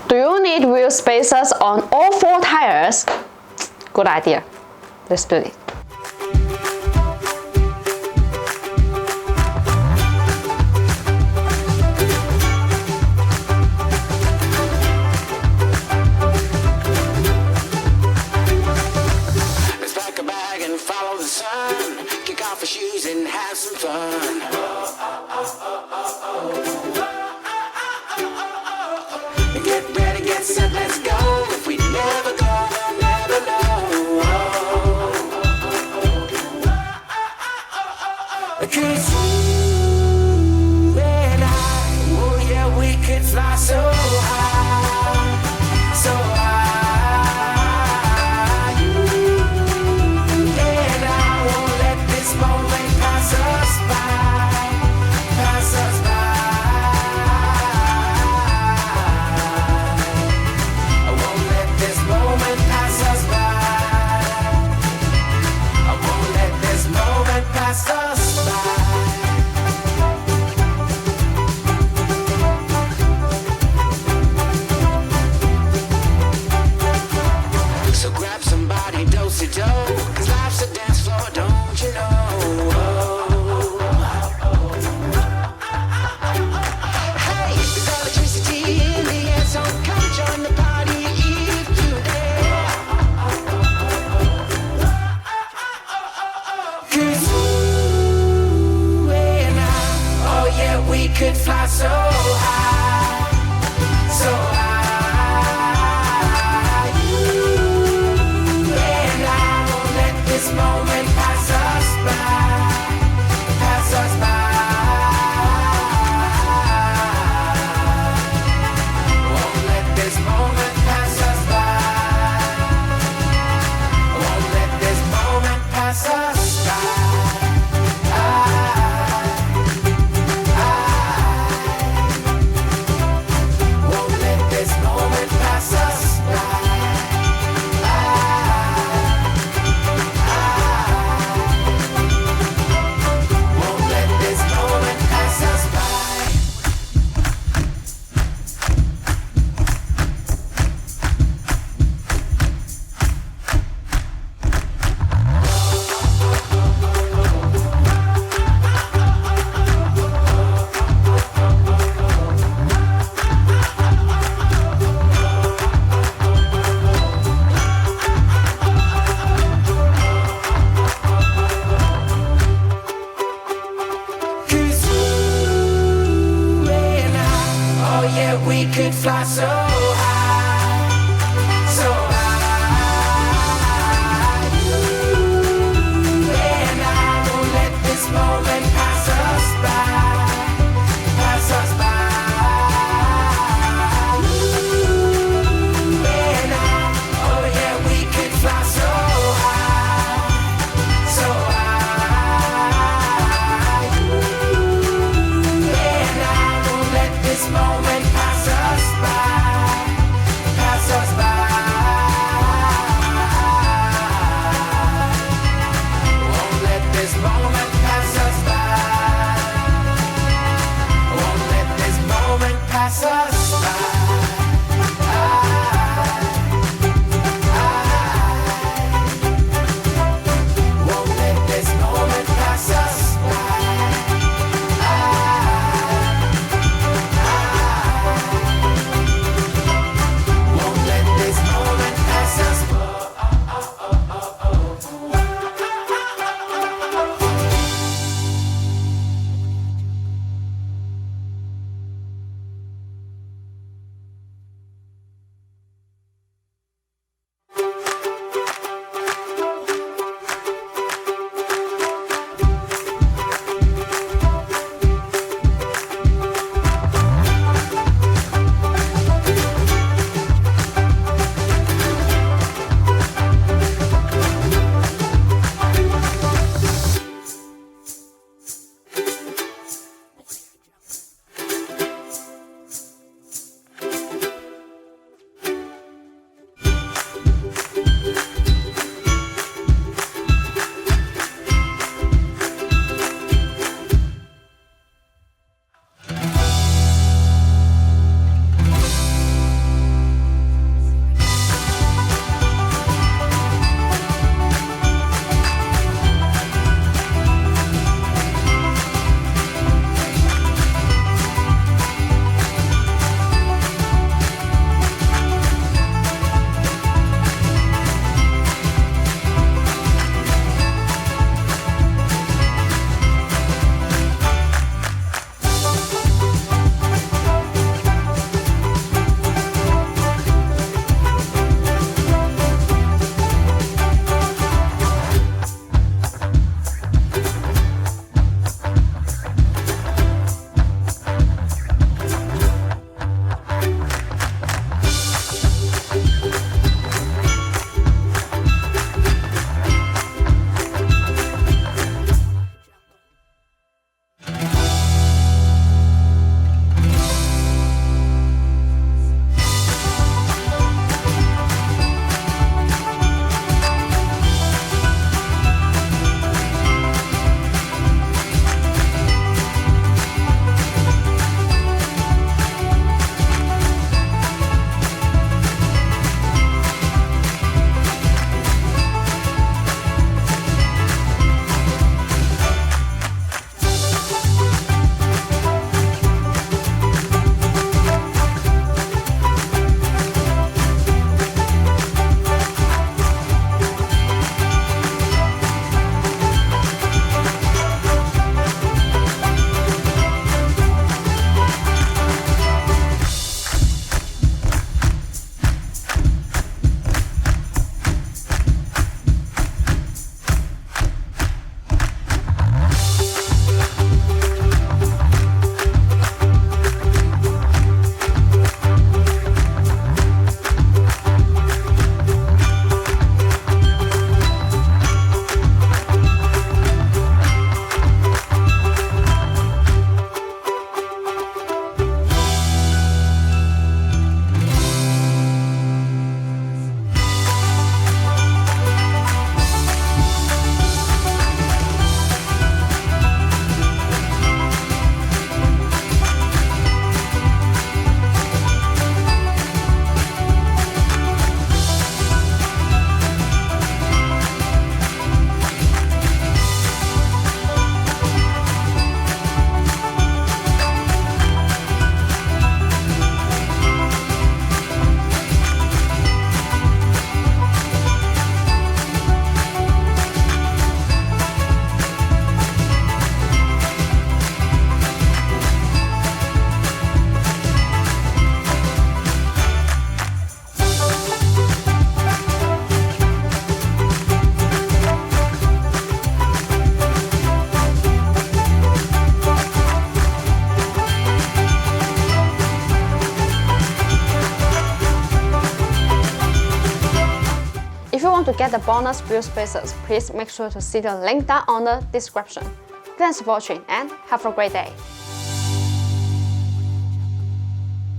Do you need wheel spacers on all 4 tires? Good idea. Let's do it. Let's pack a bag and follow the sun. Kick off our shoes and have some fun. Get ready, get set, let's go. If we never go, we'll never know. 'Cause you and I, oh yeah, we could fly so high, so high. You and I won't let this moment pass us by, pass us by. to get the bonus wheel spacers, please make sure to see the link down on the description. Thanks for watching and have a great day.